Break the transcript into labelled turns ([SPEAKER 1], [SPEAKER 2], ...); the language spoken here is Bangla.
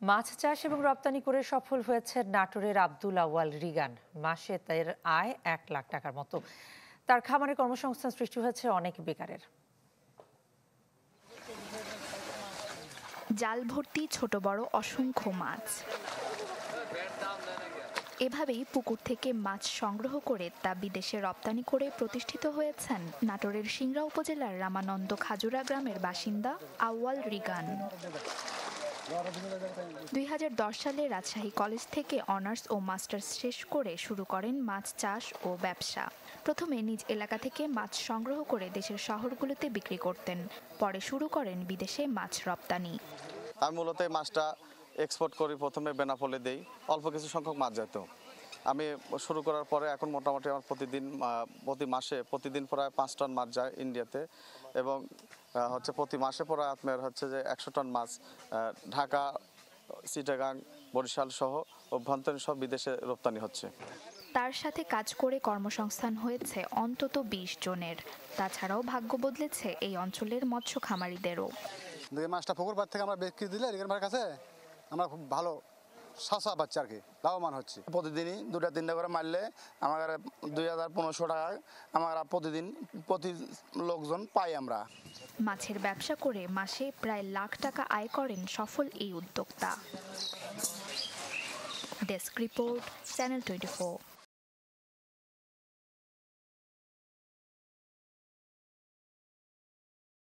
[SPEAKER 1] মাছ চাষ এবং রপ্তানি করে সফল হয়েছে নাটোরের আব্দুল আউয়াল রিগান। মাসে তার আয় 1 লাখ টাকার মতো। তার খামারে কর্মসংস্থান সৃষ্টি হয়েছে অনেক বেকারের।
[SPEAKER 2] জাল ভর্তি ছোট বড় অসংখ্য মাছ। এভাবেই পুকুর থেকে মাছ সংগ্রহ করে তা বিদেশে রপ্তানি করে প্রতিষ্ঠিত হয়েছেন নাটোরের সিংড়া উপজেলার রামানন্দ খাজুরা গ্রামের বাসিন্দা আউয়াল রিগান। 2010 সালে রাজশাহী কলেজ থেকে অনার্স ও মাস্টার্স শেষ করে শুরু করেন মাছ চাষ ও ব্যবসা। প্রথমে নিজ এলাকা থেকে মাছ সংগ্রহ করে দেশের শহরগুলোতে বিক্রি করতেন, পরে শুরু করেন বিদেশে মাছ রপ্তানি।
[SPEAKER 3] আমি মূলত এই মাছটা এক্সপোর্ট করি, প্রথমে বেনাপোলে দেই, অল্প কিছু সংখ্যক মাছ যেত। আমি শুরু করার পরে এখন মোটামুটি আমার প্রতিদিন প্রায় 5 টন মাছ যায় ইন্ডিয়াতে, এবং প্রতি মাসে প্রায় আপনার যে 100 টন মাছ ঢাকা, চিটাগাং, বরিশাল সহ অভ্যন্তরীণ সব বিদেশে রপ্তানি হচ্ছে।
[SPEAKER 2] তার সাথে কাজ করে কর্মসংস্থান হয়েছে অন্তত 20 জনের। তাছাড়াও ভাগ্য বদলেছে এই অঞ্চলের মৎস্য খামারিদেরও।
[SPEAKER 4] মাছটা পুকুর পাড় থেকে আমরা বিক্রি দিলে রিগানের কাছে আমরা খুব ভালো সাসা পাচ্ছি, আর কি লাভবান হচ্ছে।
[SPEAKER 5] প্রতিদিনই 2-3টা করে মারলে আমার 2500 টাকা আমার প্রতি লোকজন পাই আমরা।
[SPEAKER 2] মাছের ব্যবসা করে মাসে প্রায় লাখ টাকা আয় করেন সফল এই উদ্যোক্তা। Desk report, channel 24।